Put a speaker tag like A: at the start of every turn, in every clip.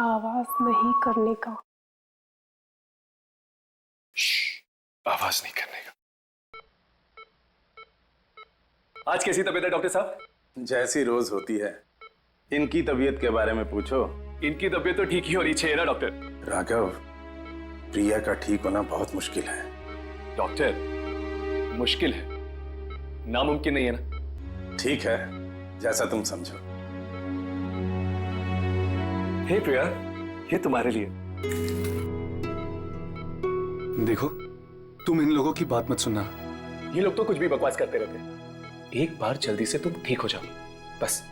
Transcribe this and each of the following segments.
A: आवाज नहीं करने का।
B: आवाज नहीं करने का। आज कैसी तबीयत है डॉक्टर साहब?
C: जैसी रोज होती है। इनकी तबीयत के बारे में पूछो।
B: इनकी तबीयत तो ठीक ही होनी चाहिए ना डॉक्टर।
C: राघव, प्रिया का ठीक होना बहुत मुश्किल है।
B: डॉक्टर, मुश्किल है, नामुमकिन नहीं है ना?
C: ठीक है, जैसा तुम समझो।
B: हे प्रिया, ये तुम्हारे लिए।
D: देखो, तुम इन लोगों की बात मत सुनना।
B: ये लोग तो कुछ भी बकवास करते रहते हैं। एक बार जल्दी से तुम ठीक हो जाओ बस,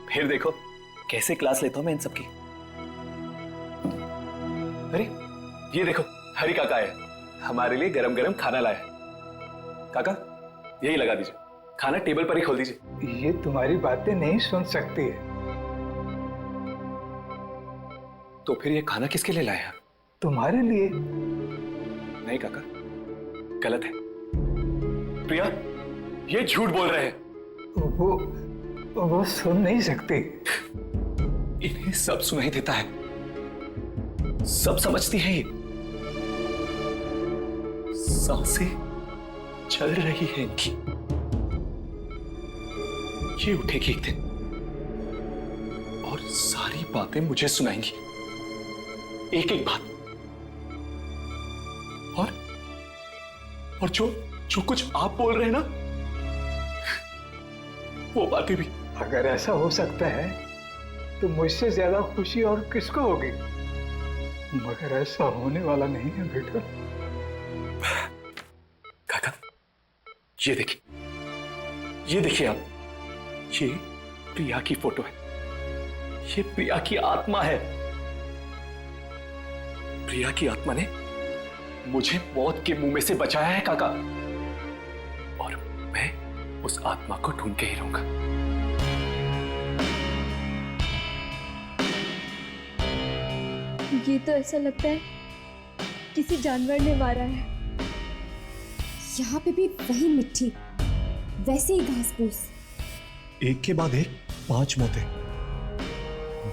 B: फिर देखो कैसे क्लास लेता हूं मैं इन सबकी। अरे ये देखो, हरी काका है, हमारे लिए गरम गरम खाना लाया है। काका यही लगा दीजिए, खाना टेबल पर ही खोल दीजिए।
E: ये तुम्हारी बातें नहीं सुन सकती है।
B: तो फिर ये खाना किसके लिए लाया?
E: तुम्हारे लिए।
B: नहीं काका, गलत है। प्रिया, ये झूठ बोल रहे हैं।
E: वो सुन नहीं सकती।
B: इन्हें सब सुनाई देता है, सब समझती है। ये सांसें चल रही है इनकी। ये उठेगी एक दिन और सारी बातें मुझे सुनाएंगी, एक एक बात। और जो कुछ आप बोल रहे हैं ना, वो बातें भी।
E: अगर ऐसा हो सकता है तो मुझसे ज्यादा खुशी और किसको होगी, मगर ऐसा होने वाला नहीं है बेटा।
B: काका, ये देखिए आप, ये प्रिया की फोटो है। ये प्रिया की आत्मा है। प्रिया की आत्मा ने मुझे मौत के मुंह में से बचाया है काका, और मैं उस आत्मा को ढूंढ के ही रहूंगा।
F: ये तो ऐसा लगता है किसी जानवर ने मारा है।
G: यहाँ पे भी वही मिट्टी, वैसे ही घास फूस।
H: एक के बाद एक 5 मौतें,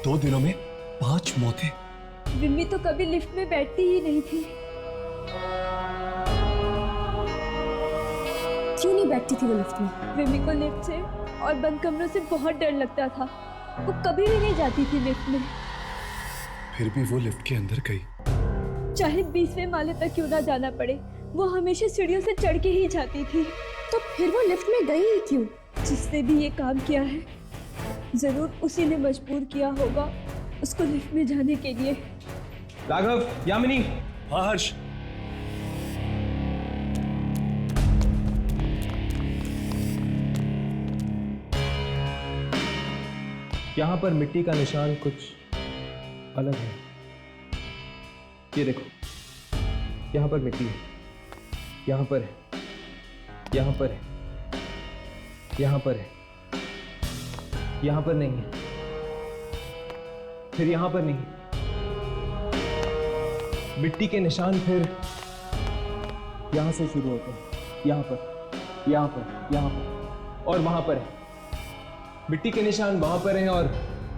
H: 2 दिनों में 5 मौतें।
F: विम्मी तो कभी लिफ्ट में बैठती ही नहीं थी।
G: क्यों नहीं बैठती थी वो लिफ्ट में?
F: विम्मी को लिफ्ट से और बंद कमरों से बहुत डर लगता था। वो कभी भी नहीं जाती थी लिफ्ट में,
H: फिर भी वो लिफ्ट के अंदर गई।
F: चाहे 20वें माले तक क्यों ना जाना पड़े, वो हमेशा सीढ़ियों से चढ़ के ही जाती थी।
G: तो फिर वो लिफ्ट में गई ही क्यों?
F: जिसने भी ये काम किया है, जरूर उसी ने मजबूर किया होगा उसको लिफ्ट में जाने के लिए।
I: राघव, यामिनी।
H: हाँ हर्ष।
I: यहाँ पर मिट्टी का निशान कुछ अलग है। ये देखो, यहाँ पर मिट्टी है, यहाँ पर है, यहाँ पर है, यहाँ पर है, यहाँ पर नहीं है, फिर यहाँ पर नहीं। मिट्टी के निशान फिर यहाँ से शुरू होते हैं, यहाँ पर, यहाँ पर, यहाँ पर और वहाँ पर है। मिट्टी के निशान वहाँ पर हैं और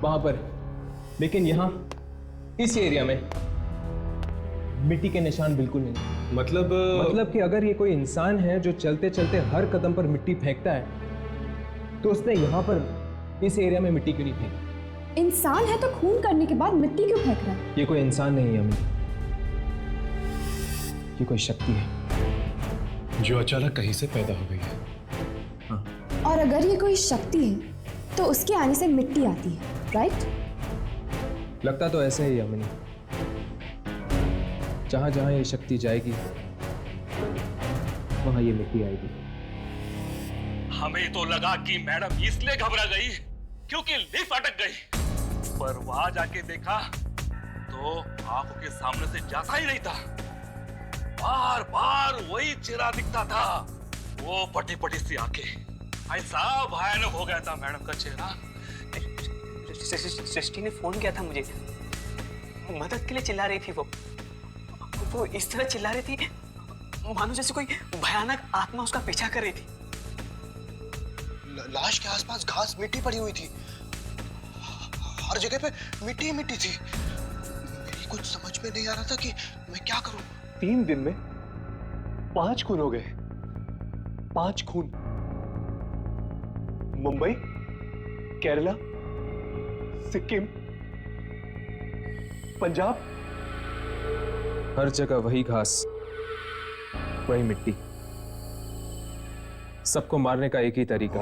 I: वहाँ पर, लेकिन यहाँ इस एरिया में मिट्टी के निशान बिल्कुल नहीं। मतलब कि अगर ये कोई इंसान है जो चलते चलते हर कदम पर मिट्टी फेंकता है, तो उसने यहाँ पर इस एरिया में मिट्टी क्यों नहीं फेंकी?
G: इंसान है तो खून करने के बाद मिट्टी क्यों फेंक रहा है?
I: ये कोई इंसान नहीं है अमित, ये कोई शक्ति है
H: जो अचानक कहीं से पैदा हो गई है।
I: हाँ।
G: और अगर ये कोई शक्ति है तो उसके आने से मिट्टी आती है, राइट?
I: लगता तो ऐसे ही अमिनी। जहां जहां ये शक्ति जाएगी वहां ये मिट्टी आएगी।
J: हमें तो लगा कि मैडम इसलिए घबरा गई क्योंकि लिफ्ट अटक गई, पर वहां जाके देखा तो आंखों के सामने से जाता ही नहीं था। बार बार वही चेहरा दिखता था, वो पटी पटी सी आंखें। ऐसा भयानक हो गया था मैडम का चेहरा।
K: सृष्टि ने फोन किया था मुझे, मदद के लिए चिल्ला रही थी। वो इस तरह चिल्ला रही थी मानो जैसे कोई भयानक आत्मा उसका पीछा कर रही थी।
L: लाश के आसपास घास मिट्टी पड़ी हुई थी, हर जगह पे मिट्टी ही मिट्टी थी।
H: अभी कुछ समझ में नहीं आ रहा था कि मैं क्या करूं।
B: 3 दिन में 5 खून हो गए। 5 खून। मुंबई, केरला, सिक्किम, पंजाब।
I: हर जगह वही घास, वही मिट्टी, सबको मारने का एक ही तरीका।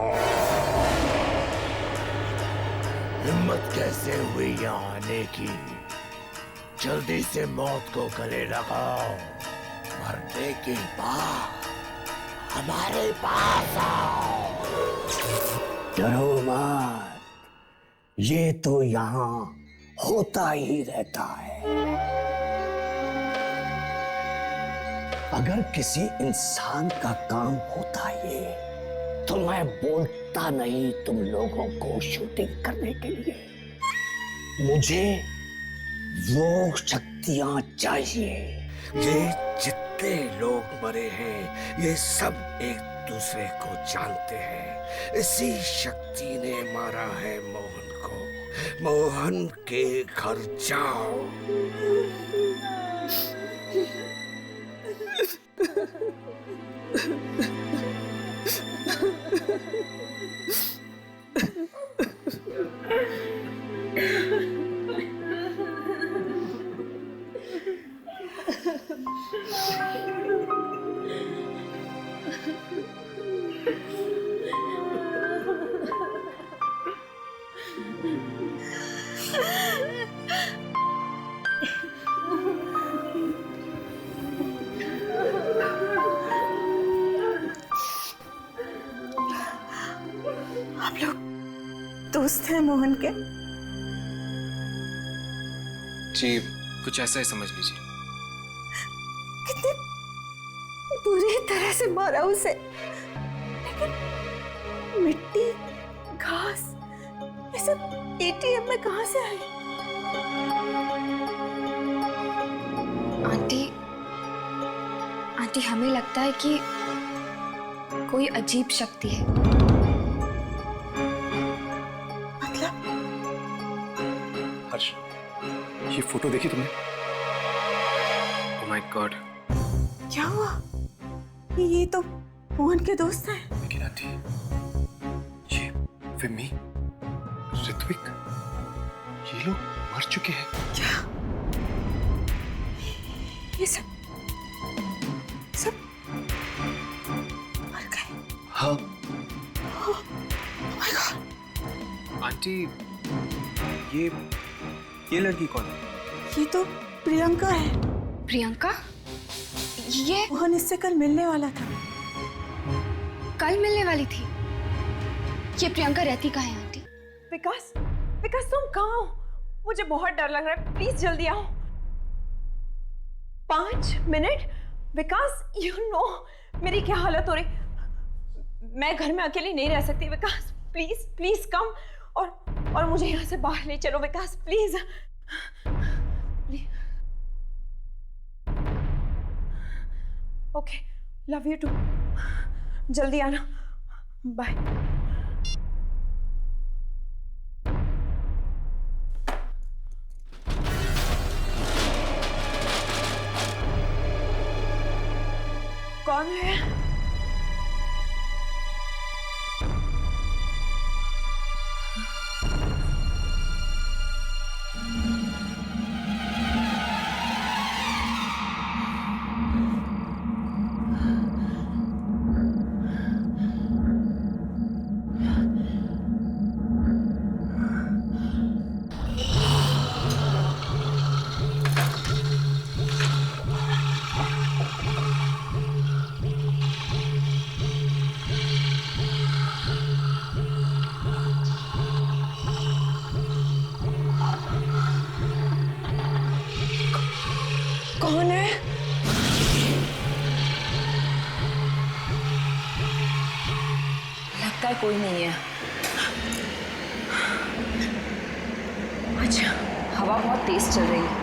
L: हिम्मत कैसे हुई यहाँ आने की? जल्दी से मौत को गले लगाओ, मरने के बाद हमारे पास आओ। डरो मत, ये तो यहाँ होता ही रहता है। अगर किसी इंसान का काम होता ये, तो मैं बोलता नहीं तुम लोगों को शूटिंग करने के लिए। मुझे वो शक्तियां चाहिए। ये जितने लोग मरे हैं, ये सब एक दूसरे को जानते हैं। इसी शक्ति ने मारा है मोहन को। मोहन के घर जाओ।
F: आप लोग दोस्त हैं मोहन के?
I: जी, कुछ ऐसा ही समझ लीजिए।
F: कितने बुरी तरह से मारा उसे, लेकिन मिट्टी, घास, ये सब एटीएम में कहां से आई?
G: आंटी हमें लगता है कि कोई अजीब शक्ति है।
F: मतलब?
B: हर्ष, ये फोटो देखी तुमने?
I: Oh my God.
F: क्या हुआ? ये तो मोहन के दोस्त हैं।
B: लेकिन आंटी, ये विम्मी, ऋत्विक, ये लोग मर चुके हैं।
F: क्या? ये सब मर गए?
B: हाँ।
F: Oh my God!
I: आंटी, ये लड़की कौन है?
F: ये तो प्रियंका है।
G: प्रियंका? ये
F: मोहन इससे कल मिलने वाला था।
G: कल मिलने वाली थी? ये प्रियंका रहती कहाँ है आंटी?
F: विकास, विकास तुम कहाँ हो? मुझे बहुत डर लग रहा है, प्लीज जल्दी आओ। 5 मिनट? विकास, यू नो मेरी क्या हालत हो रही। मैं घर में अकेली नहीं रह सकती। विकास प्लीज प्लीज कम, और मुझे यहाँ से बाहर ले चलो Vikas, please. Okay, love you too. जल्दी आना, बाय। कौन है? कौन है? लगता है कोई नहीं है। अच्छा, हवा बहुत तेज चल रही है।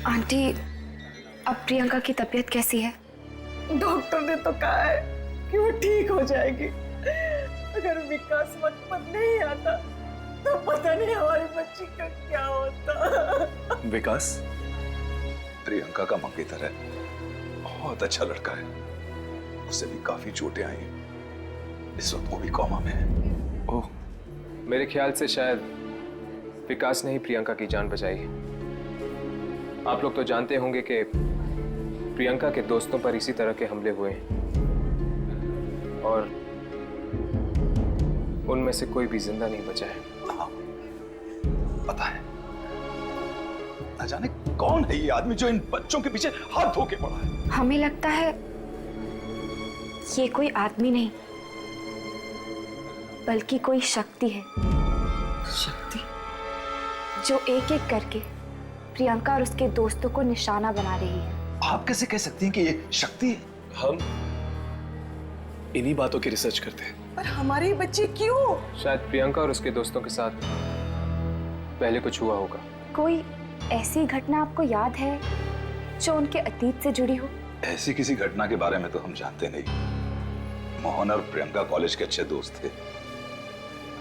G: आंटी, अब प्रियंका की तबीयत कैसी है?
M: डॉक्टर ने तो कहा है कि वो ठीक हो जाएगी। अगर विकास वक्त पर नहीं आता तो पता नहीं हमारी बच्ची का क्या होता।
C: विकास प्रियंका का मंगेतर है, बहुत अच्छा लड़का है, उसे भी काफी चोटें आई हैं। इस वक्त वो भी कोमा में है।
I: ओह, मेरे ख्याल से शायद विकास ने ही प्रियंका की जान बचाई है। आप लोग तो जानते होंगे कि प्रियंका के दोस्तों पर इसी तरह के हमले हुए हैं और उनमें से कोई भी जिंदा नहीं बचा है।
C: पता है, न जाने कौन है ये आदमी जो इन बच्चों के पीछे हाथ धो के पड़ा है।
G: हमें लगता है ये कोई आदमी नहीं बल्कि कोई शक्ति है।
M: शक्ति?
G: जो एक एक करके प्रियंका और उसके दोस्तों को निशाना बना रही है।
C: आप कैसे कह सकती हैं कि ये शक्ति है?
B: हम इन्हीं बातों की रिसर्च करते हैं।
M: पर हमारे बच्चे क्यों?
I: शायद प्रियंका और उसके दोस्तों के साथ पहले कुछ हुआ होगा।
G: कोई ऐसी घटना आपको याद है जो उनके अतीत से जुड़ी हो?
C: ऐसी किसी घटना के बारे में तो हम जानते नहीं। मोहन और प्रियंका कॉलेज के अच्छे दोस्त थे,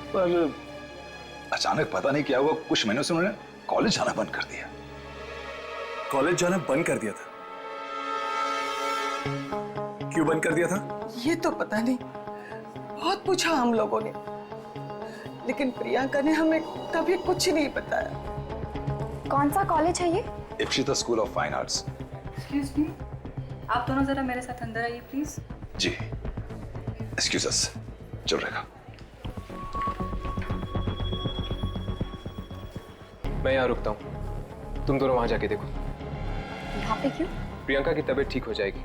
C: पर अचानक पता नहीं क्या हुआ, कुछ महीनों से उन्होंने कॉलेज जाना बंद कर दिया।
B: कॉलेज जाना बंद कर दिया था? क्यों बंद कर दिया था?
M: ये तो पता नहीं, बहुत पूछा हम लोगों ने, लेकिन प्रियंका ने हमें कभी कुछ नहीं बताया।
G: कौन सा कॉलेज है ये?
C: Ipsita school of fine arts.
N: Excuse me, आप दोनों जरा मेरे साथ अंदर आइए प्लीज।
C: जी, एक्सक्यूज अस, चल रहेगा।
I: मैं यहाँ रुकता हूँ, तुम दोनों वहां जाके देखो।
G: यहाँ पे क्यों?
I: प्रियंका की तबीयत ठीक हो जाएगी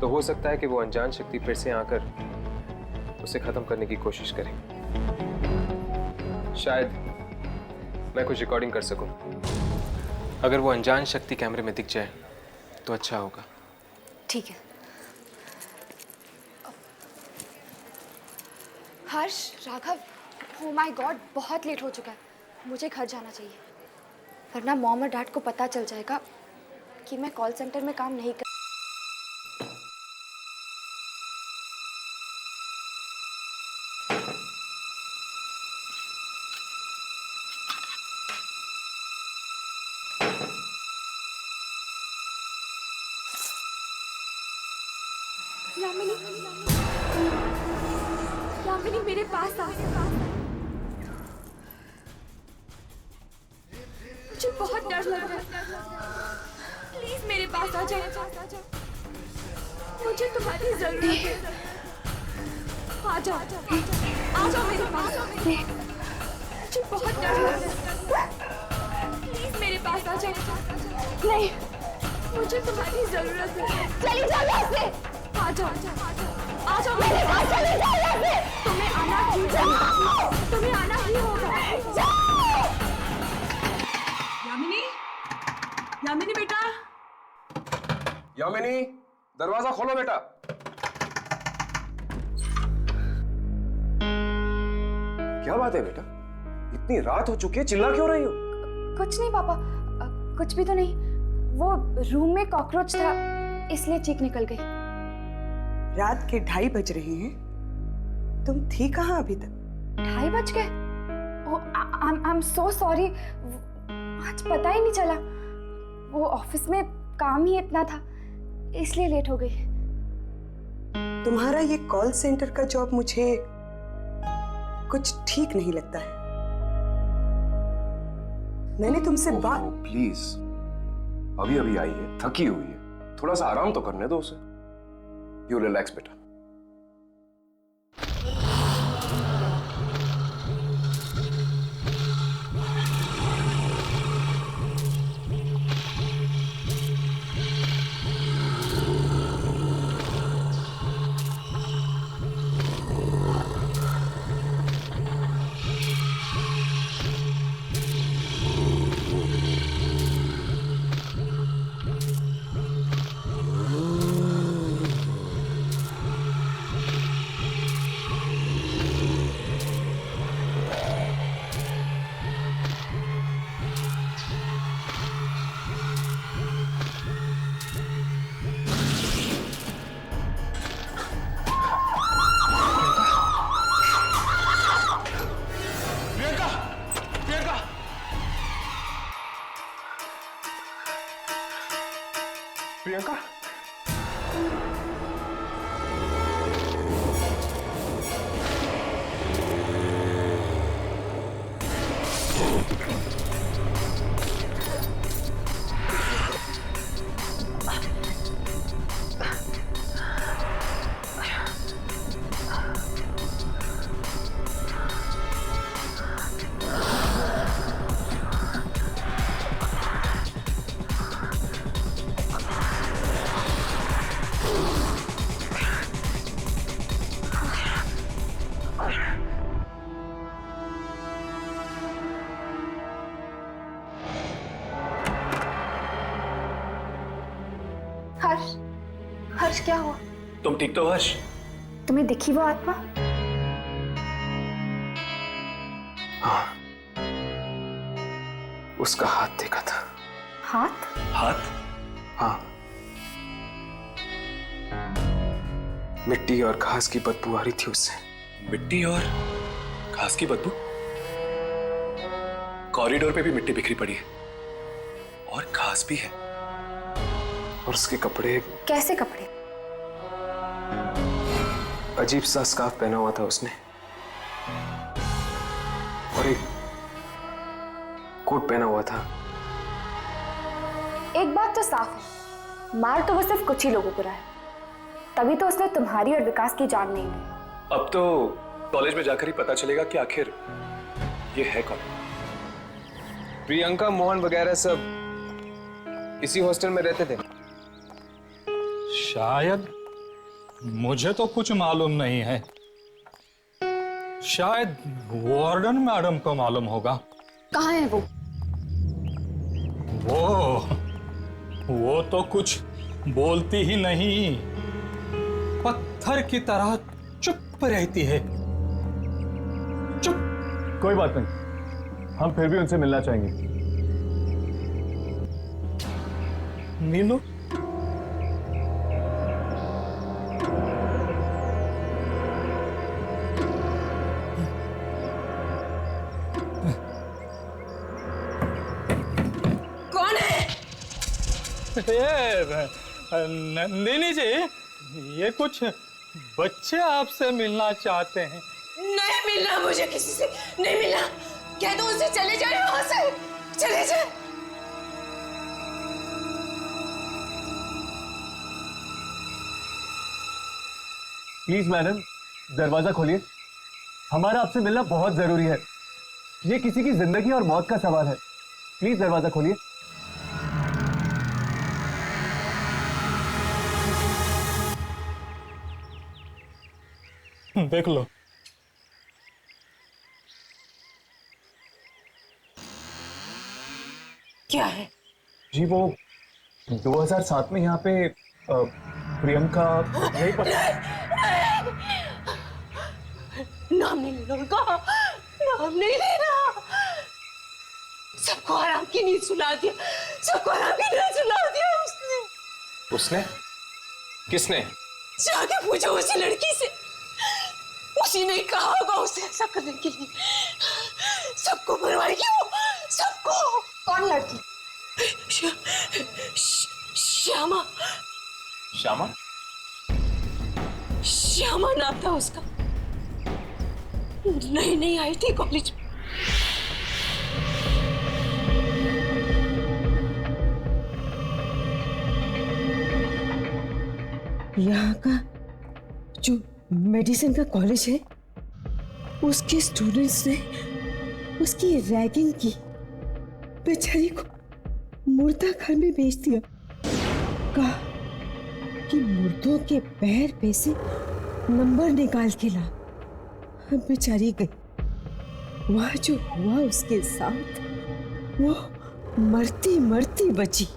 I: तो हो सकता है कि वो अनजान शक्ति फिर से आकर उसे खत्म करने की कोशिश करे। शायद मैं कुछ रिकॉर्डिंग कर सकूं। अगर वो अनजान शक्ति कैमरे में दिख जाए तो अच्छा होगा।
G: ठीक है। हर्ष, राघव, ओह माय गॉड, बहुत लेट हो चुका है, मुझे घर जाना चाहिए, वरना मॉम और डैड को पता चल जाएगा कि मैं कॉल सेंटर में काम नहीं कर। यामिनी मेरे पास आ। मुझे बहुत डर लग रहा है, प्लीज मेरे पास आ जाओ, मुझे तुम्हारी जरूरत है। आ जाओ, आ जाओ मेरे पास। मुझे बहुत डर लग रहा है, प्लीज मेरे पास आ जाओ। नहीं, मुझे तुम्हारी जरूरत है। चली जाओ यहाँ से। आ जाओ, आ जाओ मेरे पास, चली जाओ यहाँ से। तुम्हें आना ही होगा, तुम्हें आना ही होगा।
N: यामिनी, यामिनी बेटा,
I: यामिनी, दरवाजा खोलो बेटा।
O: क्या बात है बेटा, इतनी रात हो चुकी है, चिल्ला क्यों रही हो?
G: कुछ नहीं पापा, कुछ भी तो नहीं, वो रूम में कॉकरोच था इसलिए चीख निकल गई।
M: रात के 2:30 बज रहे हैं, तुम थी कहाँ अभी तक?
G: 2:30 बज गए? आई एम सो सॉरी, आज पता ही नहीं चला, वो ऑफिस में काम ही इतना था इसलिए लेट हो गई।
M: तुम्हारा ये कॉल सेंटर का जॉब मुझे कुछ ठीक नहीं लगता है। मैंने तुमसे बात।
O: प्लीज, अभी अभी आई है, थकी हुई है, थोड़ा सा आराम तो करने दो उसे। यू रिलैक्स बेटा।
B: प्रियंका,
G: हर्ष, हर्ष क्या हुआ?
B: तुम ठीक तो हर्ष?
G: तुम्हें दिखी वो आत्मा?
O: हाँ, उसका हाथ देखा था।
G: हाथ?
B: हाथ?
O: हाँ, मिट्टी और घास की बदबू आ रही थी उससे।
B: मिट्टी और घास की बदबू? कॉरिडोर पे भी मिट्टी बिखरी पड़ी है और घास भी है।
O: और उसके कपड़े?
G: कैसे कपड़े?
O: अजीब सा स्कार्फ पहना हुआ था उसने और एक कोट पहना हुआ था।
G: एक बात तो साफ है, मार तो वो सिर्फ कुछ ही लोगों को रहा है, तभी तो उसने तुम्हारी और विकास की जान नहीं ली।
B: अब तो कॉलेज में जाकर ही पता चलेगा कि आखिर ये है कौन।
I: प्रियंका, मोहन वगैरह सब इसी हॉस्टल में रहते थे।
J: शायद, मुझे तो कुछ मालूम नहीं है। शायद वार्डन मैडम को मालूम होगा।
G: कहाँ है वो?
J: वो तो कुछ बोलती ही नहीं, पत्थर की तरह चुप रहती है। चुप।
H: कोई बात नहीं, हम फिर भी उनसे मिलना चाहेंगे।
J: मिलो।
F: कौन है?
J: नंदिनी जी, ये कुछ बच्चे आपसे मिलना चाहते हैं।
F: नहीं मिलना मुझे किसी से, नहीं मिलना। कह दो उसे चले जाए वहां से, चले जाए।
H: प्लीज मैडम, दरवाजा खोलिए। हमारा आपसे मिलना बहुत जरूरी है। ये किसी की जिंदगी और मौत का सवाल है। प्लीज दरवाजा खोलिए।
J: देख लो।
F: क्या है?
H: जी वो 2007 में यहाँ पे प्रियंका यहीं पर।
F: नाम नहीं लेना उनका, नाम नहीं लेना। सबको आराम की नींद सुला दिया, सबको आराम की नींद सुला दिया उसने।
I: उसने? किसने?
F: जाके पूछो उसी लड़की से, उसी ने कहा होगा उसे ऐसा करने के लिए। सबको मरवाएगी वो, सबको।
G: कौन लड़की?
F: श्यामा।
I: श्यामा?
F: श्यामा नाम था उसका, नई नई आई थी कॉलेज में। यहाँ का जो मेडिसिन का कॉलेज है, उसके स्टूडेंट्स ने उसकी रैगिंग की, बेचारी को मुर्दा घर में भेज दिया। कहा कि मुर्दों के पैर पे से नंबर निकाल के ला। बेचारी गई, वहां जो हुआ उसके साथ, वो मरती मरती बची।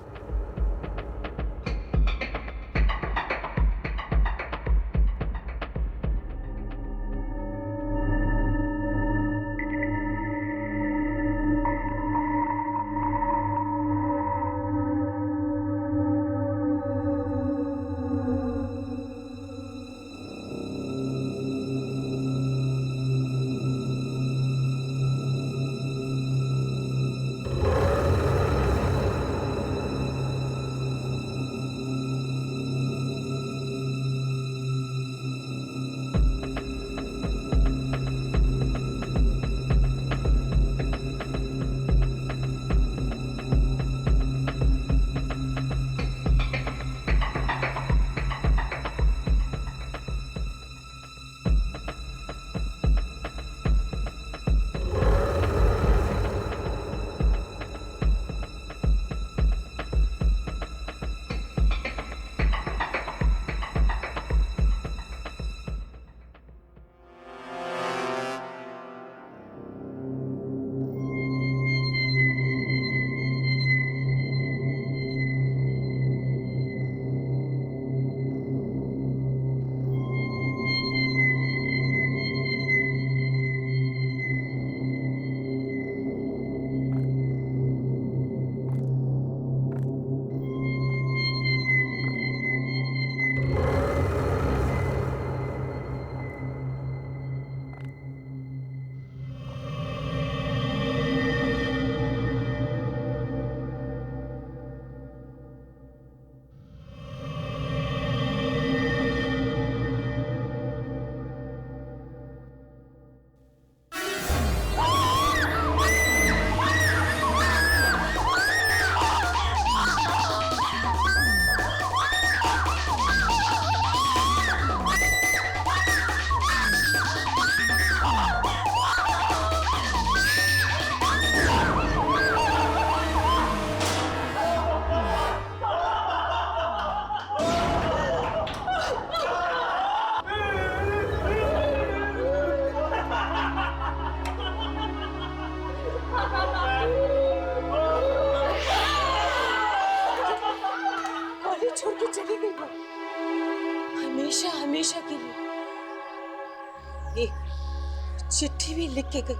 M: जाएगी। चिट्ठी भी लिख के गई,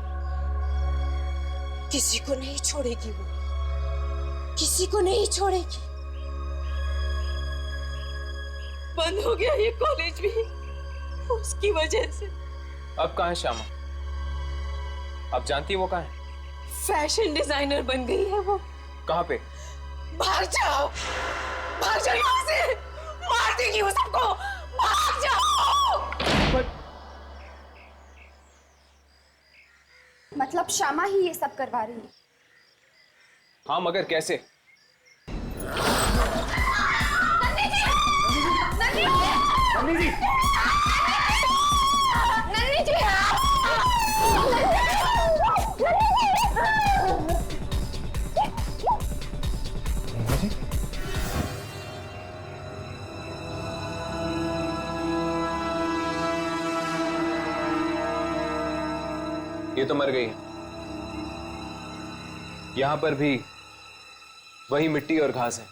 M: किसी को नहीं छोड़ेगी वो, किसी को नहीं छोड़ेगी। बंद हो गया ये कॉलेज भी उसकी वजह से।
I: अब कहाँ है श्यामा? आप जानती है वो कहाँ है?
M: फैशन डिजाइनर बन गई है वो।
I: कहाँ पे?
M: भाग जाओ, भाग जाओ यहाँ से, मार देगी वो सबको, भाग जाओ।
G: मतलब श्यामा ही ये सब करवा रही है?
I: हाँ, मगर कैसे? ये तो मर गई है। यहां पर भी वही मिट्टी और घास है।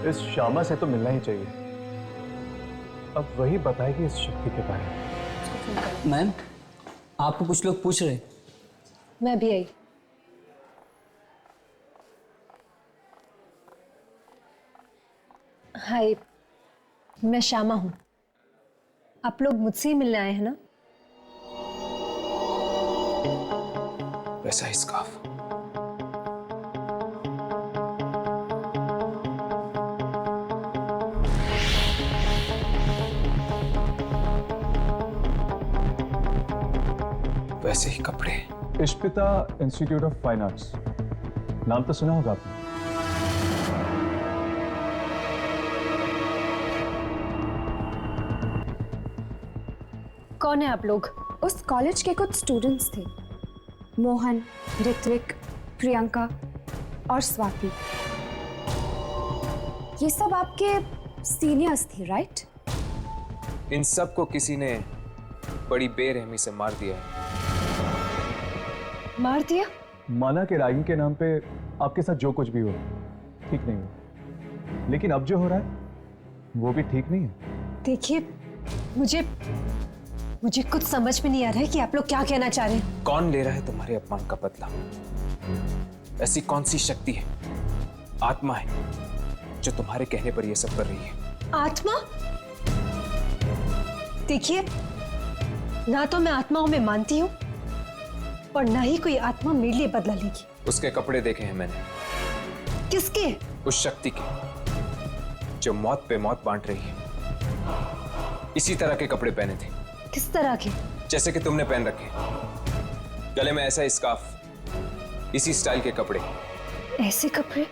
H: इस श्यामा से तो मिलना ही चाहिए। अब वही बताएगी इस शक्ति के बारे में।
K: मैम, आपको कुछ लोग पूछ रहे।
A: मैं भी आई। हाय, मैं श्यामा हूं। आप लोग मुझसे ही मिलने आए हैं ना?
I: वैसा ही स्कार्फ। वैसे ही कपड़े।
H: इश्पिता इंस्टीट्यूट ऑफ फाइन आर्ट्स, नाम तो सुना होगा आपने।
A: कौन है आप लोग?
G: उस कॉलेज के कुछ स्टूडेंट्स थे, मोहन, ऋत्विक, प्रियंका और स्वाति। ये सब आपके सीनियर्स थे, राइट?
I: इन सब को किसी ने बड़ी बेरहमी से मार दिया है।
A: मार दिया?
H: माना कि रैगिंग के नाम पे आपके साथ जो कुछ भी हो ठीक नहीं हो, लेकिन अब जो हो रहा है वो भी ठीक नहीं है।
A: देखिए, मुझे कुछ समझ में नहीं आ रहा है कि आप लोग क्या कहना चाह रहे हैं।
I: कौन ले रहा है तुम्हारे अपमान का बदला? ऐसी कौन सी शक्ति है, आत्मा है, जो तुम्हारे कहने पर ये सब कर रही है?
A: आत्मा? देखिए, ना तो मैं आत्माओं में मानती हूँ और ना ही कोई आत्मा मेरे लिए बदला लेगी।
I: उसके कपड़े देखे हैं मैंने।
A: किसके?
I: उस शक्ति के जो मौत पे मौत बांट रही है। इसी तरह के कपड़े पहने थे।
A: किस तरह के?
I: जैसे कि तुमने पहन रखे। गले में ऐसा स्कार्फ, इसी स्टाइल के कपड़े।
A: ऐसे कपड़े?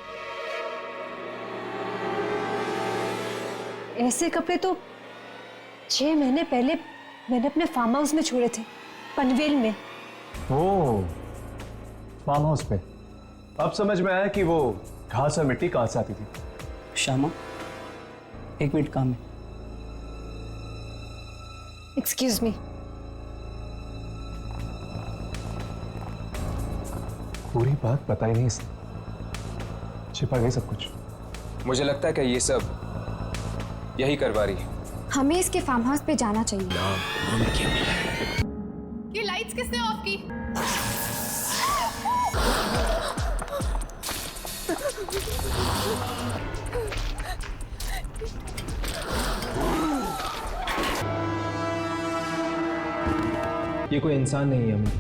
A: ऐसे कपड़े तो 6 महीने पहले मैंने अपने फार्म हाउस में छोड़े थे, पनवेल में।
H: ओ, फार्म हाउस पे। अब समझ में आया कि वो घास और मिट्टी कहां से आती थी।
K: श्यामा, 1 मिनट काम है।
A: Excuse me.
H: पूरी बात बताई नहीं इसने, छिपा गई सब कुछ।
I: मुझे लगता है कि ये सब यही करवा रही है।
G: हमें इसके फार्म हाउस पे जाना चाहिए।
N: ये लाइट्स किसने ऑफ की?
I: ये कोई इंसान नहीं है अमित,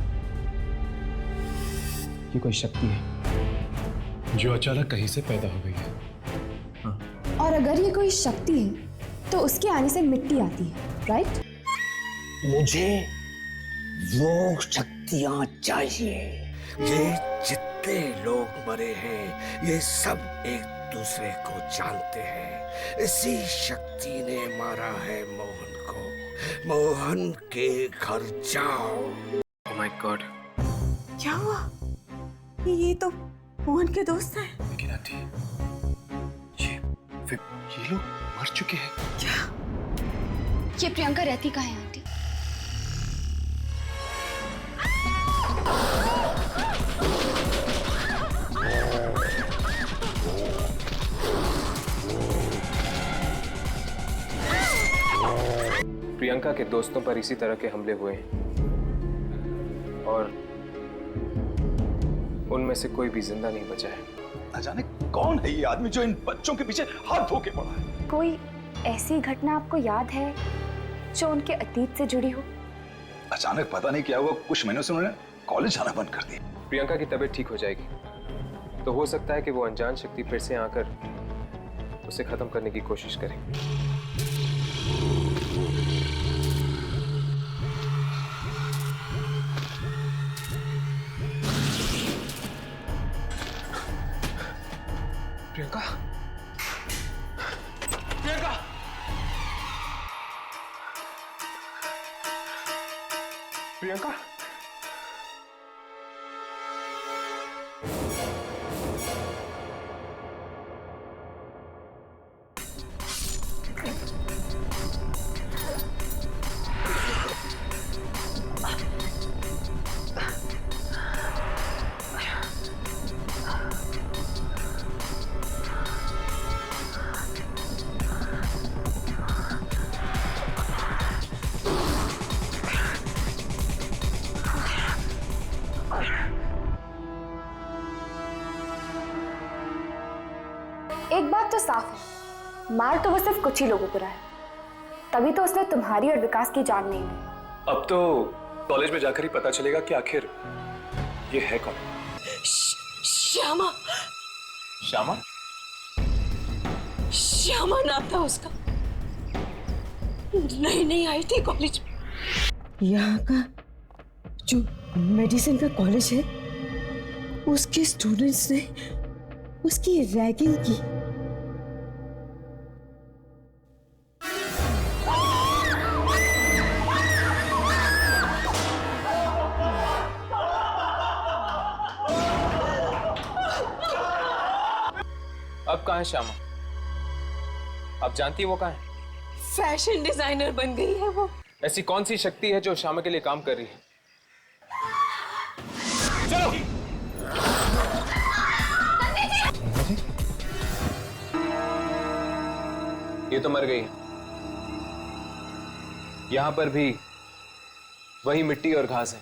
I: ये कोई शक्ति है
D: जो अचानक कहीं से पैदा हो गई है।
G: और अगर ये कोई शक्ति है तो उसके आने से मिट्टी आती है, राइट?
L: मुझे वो शक्तियां चाहिए। ये जितने लोग मरे हैं ये सब एक दूसरे को जानते हैं। इसी शक्ति ने मारा है मोहन को। मोहन के घर जाओ।
I: ओह माय गॉड,
M: क्या हुआ? ये तो मोहन के दोस्त हैं।
D: लेकिन आंटी, ये लोग मर चुके हैं।
M: क्या?
G: ये प्रियंका रहती कहाँ है आंटी?
I: प्रियंका के दोस्तों पर इसी तरह के हमले हुए हैं और उनमें से कोई भी जिंदा नहीं बचा है।
C: न जाने कौन है ये आदमी जो इन बच्चों के पीछे हाथ धो के पड़ा है।
G: कोई ऐसी घटना आपको याद है जो उनके अतीत से जुड़ी हो?
C: अचानक पता नहीं क्या हुआ, कुछ महीनों से उन्होंने कॉलेज आना बंद कर दिया।
I: प्रियंका की तबीयत ठीक हो जाएगी तो हो सकता है कि वो अनजान शक्ति फिर से आकर उसे खत्म करने की कोशिश करे।
J: प्रियंका, प्रियंका,
I: प्रियंका,
G: एक बात तो साफ है, मार तो वो सिर्फ कुछ ही लोगों को रहा है, तभी तो उसने तुम्हारी और विकास की जान नहीं ली।
D: अब तो कॉलेज में जाकर ही पता चलेगा कि आखिर ये है कौन।
F: श्यामा,
I: श्यामा?
F: श्यामा नाम था उसका। नहीं आई थी कॉलेज में।
M: यहाँ का जो मेडिसिन का कॉलेज है उसके स्टूडेंट्स ने उसकी रैगिंग की।
I: अब कहाँ है श्यामा? आप जानती है वो कहाँ है?
F: फैशन डिजाइनर बन गई है वो।
I: ऐसी कौन सी शक्ति है जो श्यामा के लिए काम कर रही है? चलो। ये तो मर गई है। यहां पर भी वही मिट्टी और घास है।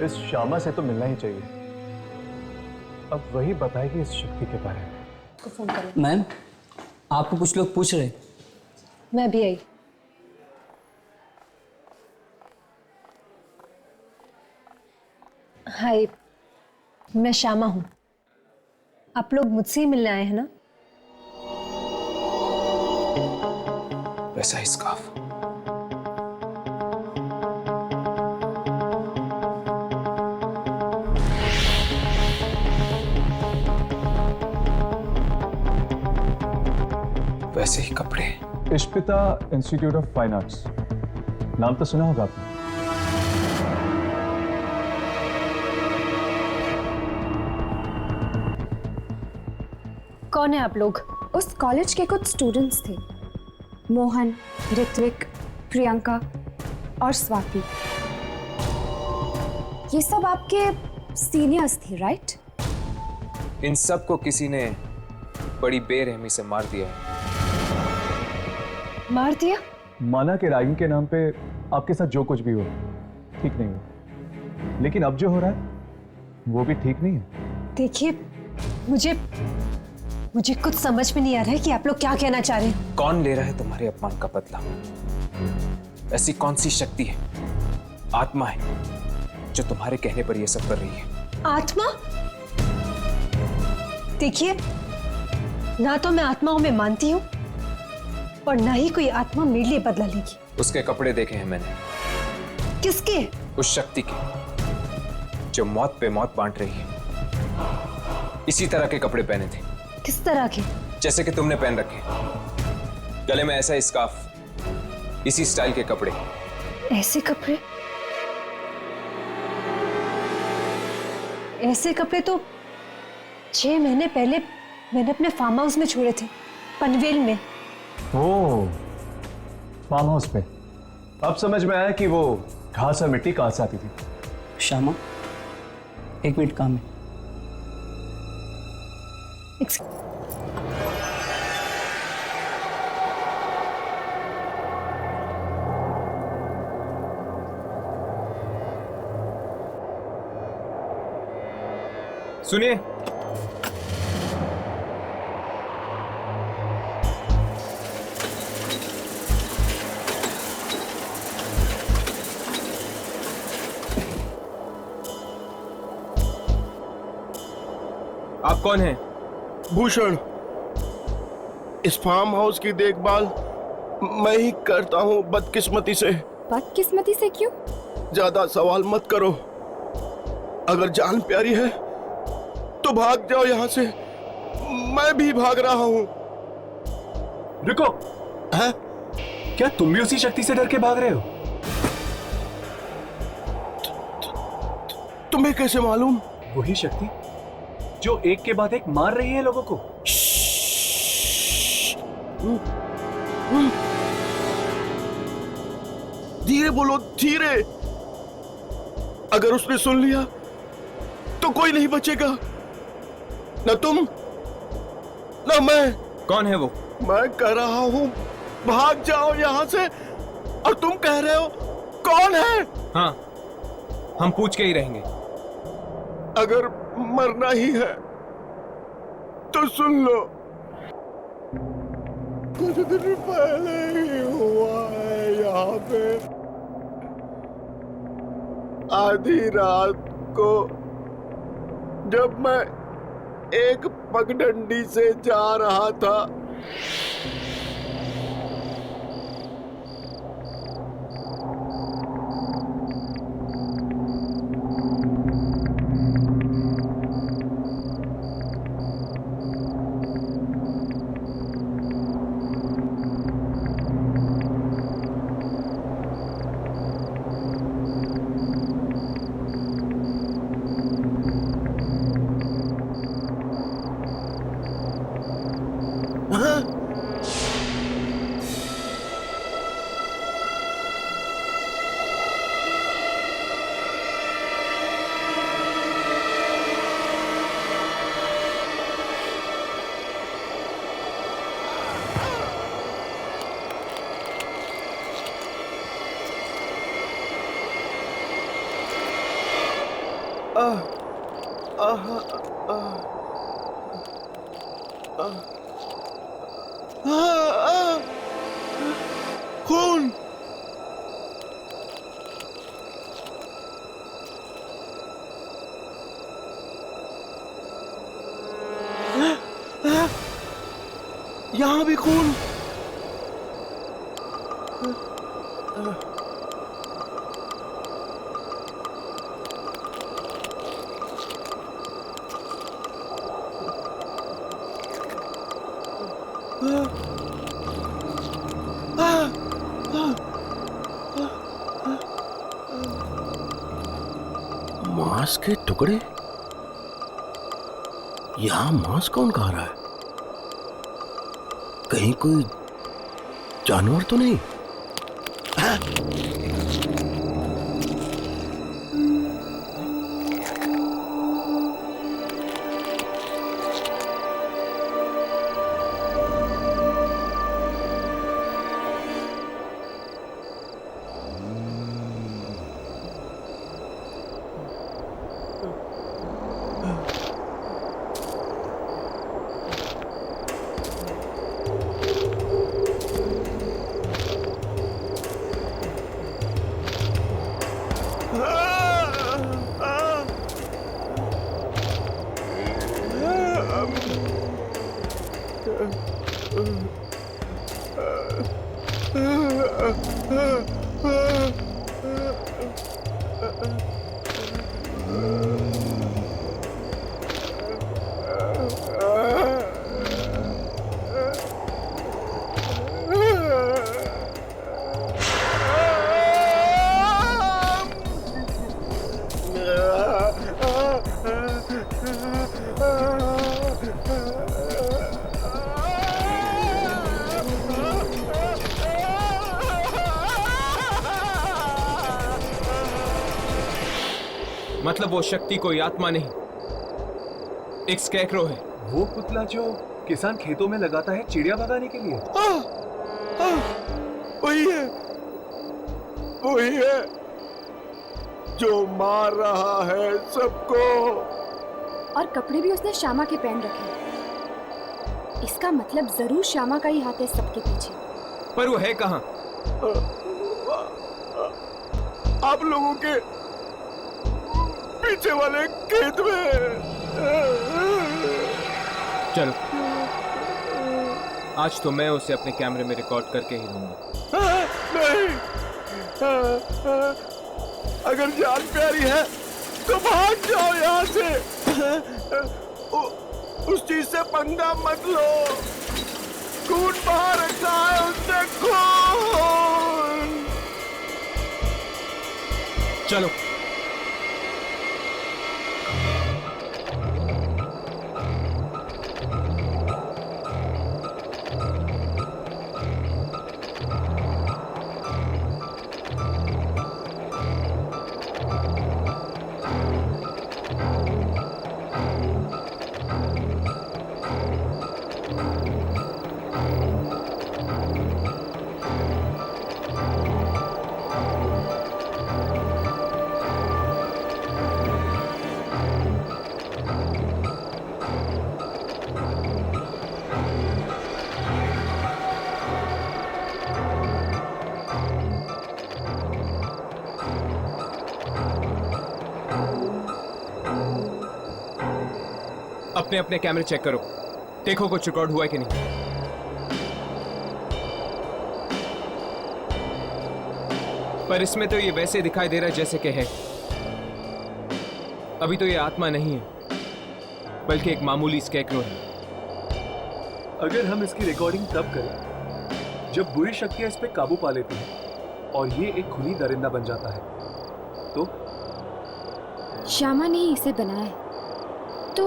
H: इस श्यामा से तो मिलना ही चाहिए। अब वही बताएगी इस शक्ति के बारे में।
K: मैम, आपको कुछ लोग पूछ रहे।
A: मैं भी आई। हाय, मैं श्यामा हूं। आप लोग मुझसे ही मिलने आए हैं ना?
I: वैसा ही स्कार्फ। वैसे ही कपड़े।
H: इश्पिता इंस्टीट्यूट ऑफ फाइन आर्ट्स, नाम तो सुना होगा आपने।
A: कौन है आप लोग?
G: उस कॉलेज के कुछ स्टूडेंट्स थे, मोहन, ऋत्विक, प्रियंका और स्वाति। ये सब आपके सीनियर्स थे, राइट?
I: इन सब को किसी ने बड़ी बेरहमी से मार दिया है।
A: मार दिया?
H: माना कि रैगिंग के नाम पे आपके साथ जो कुछ भी हो ठीक नहीं हो, लेकिन अब जो हो रहा है वो भी ठीक नहीं है।
A: देखिए, मुझे कुछ समझ में नहीं आ रहा है कि आप लोग क्या कहना चाह रहे हैं।
I: कौन ले रहा है तुम्हारे अपमान का बदला? ऐसी कौन सी शक्ति है, आत्मा है, जो तुम्हारे कहने पर यह सब कर रही है?
A: आत्मा? देखिए, ना तो मैं आत्माओं में मानती हूँ और ना ही कोई आत्मा मेरे लिए बदला लेगी।
I: उसके कपड़े देखे हैं मैंने।
A: किसके?
I: उस शक्ति के जो मौत पे मौत बांट रही है। इसी तरह के कपड़े पहने थे।
A: किस तरह के?
I: जैसे कि तुमने पहन रखे। गले में ऐसा स्कार्फ, इसी स्टाइल के कपड़े।
A: ऐसे कपड़े? ऐसे कपड़े तो 6 महीने पहले मैंने अपने फार्म हाउस में छोड़े थे, पनवेल में।
H: ओह, फार्म हाउस पे। अब समझ में आया कि वो घास और मिट्टी कहां से आती थी।
K: श्यामा, 1 मिनट काम है।
I: सुनिए, आप कौन हैं?
P: भूषण, इस फार्म हाउस की देखभाल मैं ही करता हूँ बदकिस्मती से।
G: बदकिस्मती से क्यों?
P: ज्यादा सवाल मत करो। अगर जान प्यारी है तो भाग जाओ यहाँ से। मैं भी भाग रहा हूँ।
H: रुको,
P: है?
H: क्या तुम भी उसी शक्ति से डर के भाग रहे हो?
P: तुम्हें कैसे मालूम?
H: वही शक्ति जो एक के बाद एक मार रही है लोगों को।
P: धीरे बोलो, धीरे। अगर उसने सुन लिया तो कोई नहीं बचेगा, न तुम न मैं।
I: कौन है वो?
P: मैं कह रहा हूं भाग जाओ यहां से, और तुम कह रहे हो कौन है?
I: हाँ, हम पूछ के ही रहेंगे।
P: अगर मरना ही है तो सुन लो, कुछ दिन पहले ही हुआ है यहाँ पे। आधी रात को जब मैं एक पगडंडी से जा रहा था, खून। यहां भी खून। मांस के टुकड़े। यहां मांस कौन खा रहा है? कहीं कोई जानवर तो नहीं?
I: मतलब वो शक्ति कोई आत्मा नहीं, एक स्कैरेक्रो है।
H: वो पुतला जो किसान खेतों में लगाता है चिड़िया भगाने के लिए?
P: वही है जो मार रहा है सबको।
G: और कपड़े भी उसने श्यामा के पहन रखे हैं। इसका मतलब जरूर श्यामा का ही हाथ है सबके पीछे।
I: पर वो है कहाँ?
P: आप लोगों के पीछे वाले खेत में।
I: चलो, आज तो मैं उसे अपने कैमरे में रिकॉर्ड करके ही लूंगा।
P: नहीं, अगर जान प्यारी है तो भाग जाओ यहाँ से। उस चीज से पंगा मत लो। खून बाहर रखा है उसने, खून।
I: चलो। अपने अपने कैमरे चेक करो, देखो कुछ रिकॉर्ड हुआ है कि नहीं। पर इसमें तो ये वैसे दिखाई दे रहा है जैसे कि है। अभी तो ये आत्मा नहीं है, बल्कि एक मामूली स्कैरेक्रो है।
H: अगर हम इसकी रिकॉर्डिंग तब करें जब बुरी शक्तियां इस पे काबू पा लेती हैं और ये एक खुली दरिंदा बन जाता है, तो
G: श्यामा ने ही इसे बनाया है, तो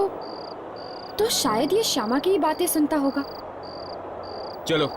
G: शायद ये श्यामा की ही बातें सुनता होगा।
I: चलो।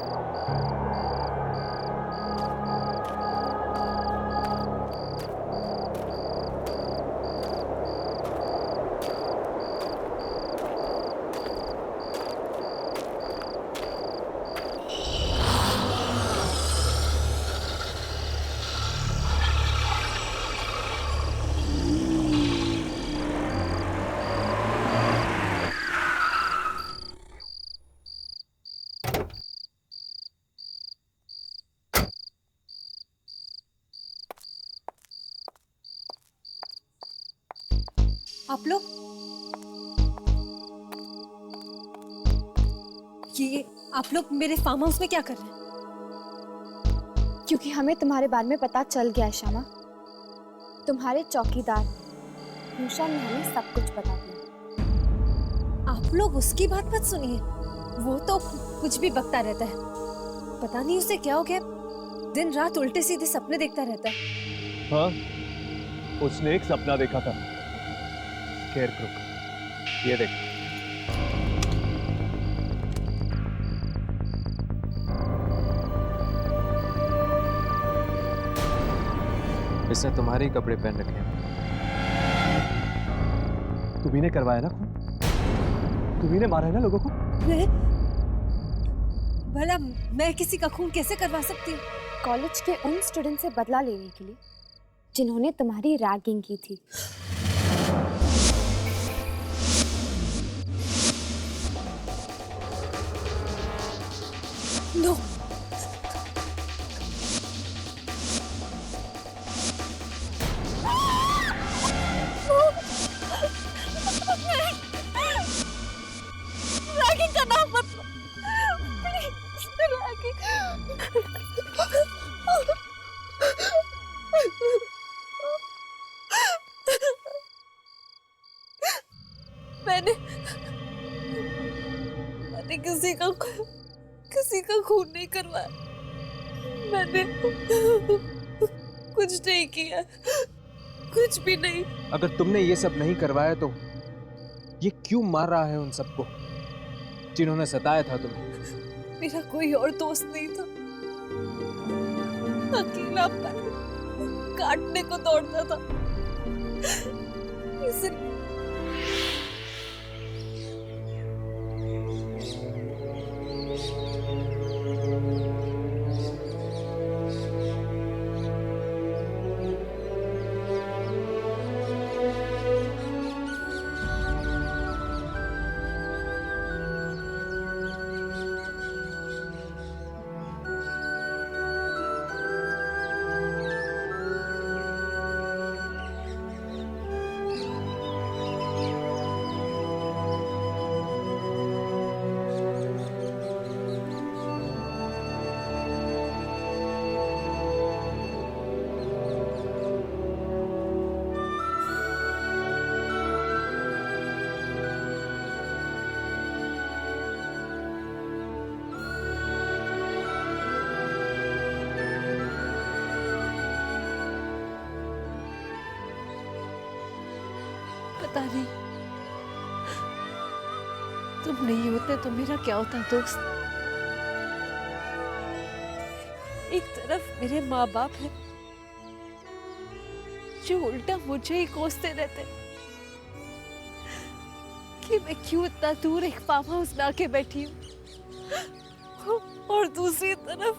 A: आप लोग आप लोग मेरे फार्म हाउस में क्या कर रहे हैं?
G: क्योंकि हमें तुम्हारे बारे में पता चल गया है श्यामा। तुम्हारे चौकीदार भूषण ने हमें सब कुछ बता दिया।
A: आप लोग उसकी बात मत सुनिए, वो तो कुछ भी बकता रहता है। पता नहीं उसे क्या हो गया, दिन रात उल्टे सीधे सपने देखता रहता है।
H: हाँ, उसने एक सपना देखा था, स्कैरेक्रो। ये देख।
I: इसने तुम्हारे ही कपड़े पहन रखे हैं।
H: तुम्ही ने करवाया ना खून? तुम्ही ने मारा है ना लोगों को?
A: भला मैं किसी का खून कैसे करवा सकती हूँ?
G: कॉलेज के उन स्टूडेंट से बदला लेने के लिए जिन्होंने तुम्हारी रैगिंग की थी।
A: नो, रैगिंग का नाम मत लो। मैंने किसी का खून नहीं करवाया। मैंने कुछ नहीं किया, कुछ भी नहीं।
I: अगर तुमने ये सब नहीं करवाया तो ये क्यों मार रहा है उन सबको जिन्होंने सताया था तुम्हें?
A: मेरा कोई और दोस्त नहीं था, अकेला काटने को दौड़ता था। पता नहीं तुम नहीं होते तो मेरा क्या होता दोस्त। एक तरफ मेरे माँ बाप है जो उल्टा मुझे ही कोसते रहते कि मैं क्यों इतना दूर एक फार्म हाउस में आके बैठी हूँ, और दूसरी तरफ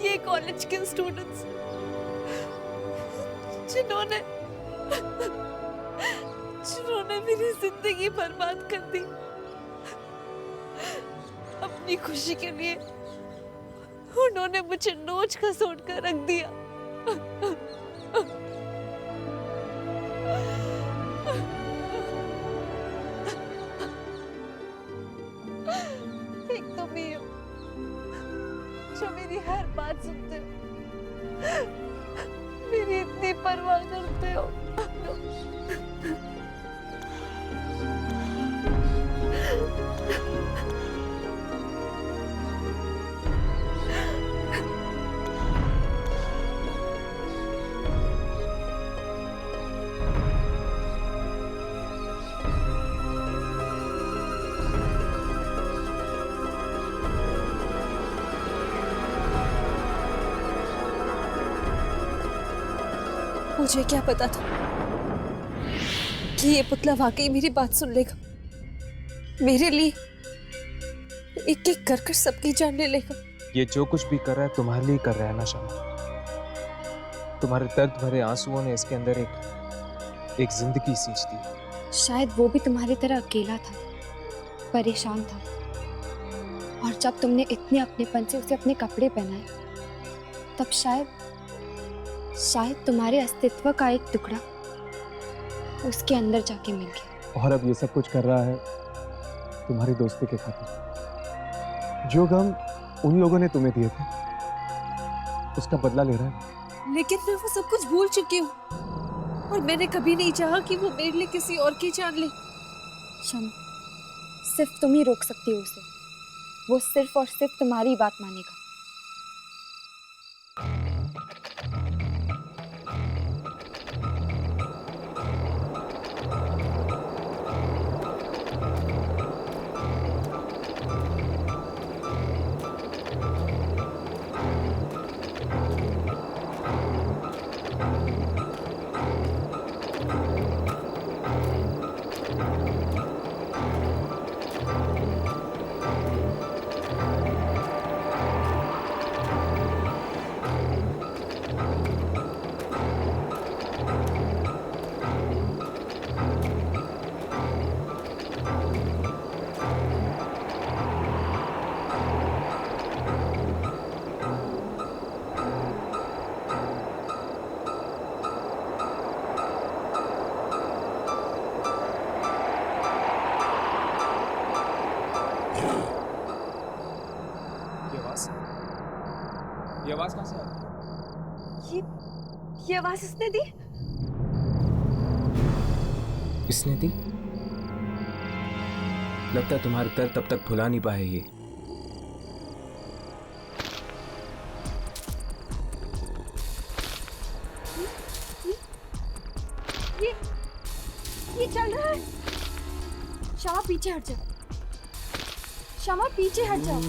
A: ये कॉलेज के स्टूडेंट्स जिन्होंने मेरी जिंदगी बर्बाद कर दी अपनी खुशी के लिए। उन्होंने मुझे नोच खसोट कर रख दिया। एक तुम ही हो जो मेरी हर बात सुनते हो, मेरी इतनी परवाह करते हो। मुझे क्या पता था कि ये पुतला वाकई मेरी बात सुन लेगा, मेरे लिए एक एक कर सबकी जान ले लेगा।
I: ये जो कुछ भी कर रहा है तुम्हारे लिए कर रहा है ना शमा। तुम्हारे दर्द भरे आंसुओं ने इसके अंदर एक जिंदगी सींच दी।
Q: शायद वो भी तुम्हारी तरह अकेला था, परेशान था, और जब तुमने इतने अपनेपन से उसे अपने कपड़े पहनाए तब शायद तुम्हारे अस्तित्व का एक टुकड़ा उसके अंदर जाके मिल गया।
H: और अब ये सब कुछ कर रहा है तुम्हारी दोस्ती के खातिर। जो गम उन लोगों ने तुम्हें दिए थे उसका बदला ले रहा है।
A: लेकिन मैं वो सब कुछ भूल चुकी हूँ, और मैंने कभी नहीं चाहा कि वो मेरे लिए किसी और की जान ले।
Q: शमा, सिर्फ तुम ही रोक सकती हो उसे। वो सिर्फ और सिर्फ तुम्हारी बात मानेगा।
I: ये आवाज कहाँ से आ रही है?
A: ये आवाज इसने दी?
I: इसने दी? लगता है तुम्हारे दर्द तब तक भुला नहीं पाए ये।
A: ये चल रहा है।
Q: शमा पीछे हट जाओ। शमा पीछे हट जाओ।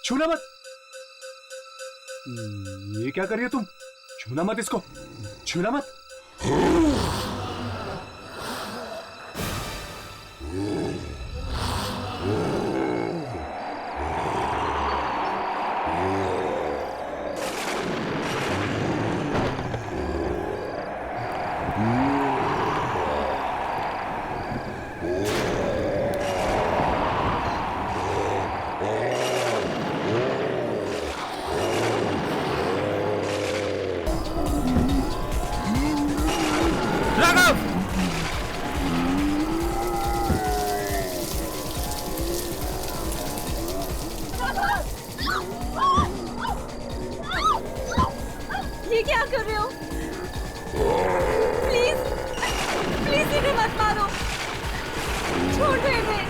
H: छूना मत। ये क्या कर रही हो तुम? छूना मत इसको, छूना मत।
G: छोड़ दो इन्हें।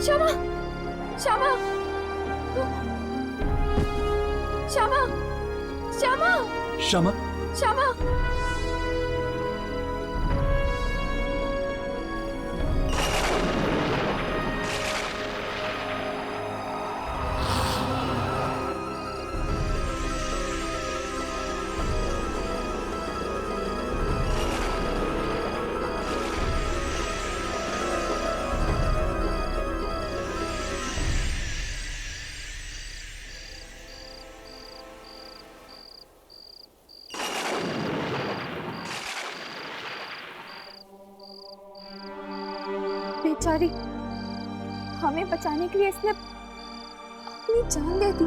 G: श्यामा, श्यामा, श्यामा, श्यामा,
B: श्यामा,
G: श्यामा।
Q: बेचारी, हमें बचाने के लिए इसने अपनी जान दे दी।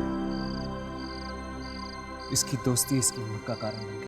I: इसकी दोस्ती इसकी मौत का कारण बन गई।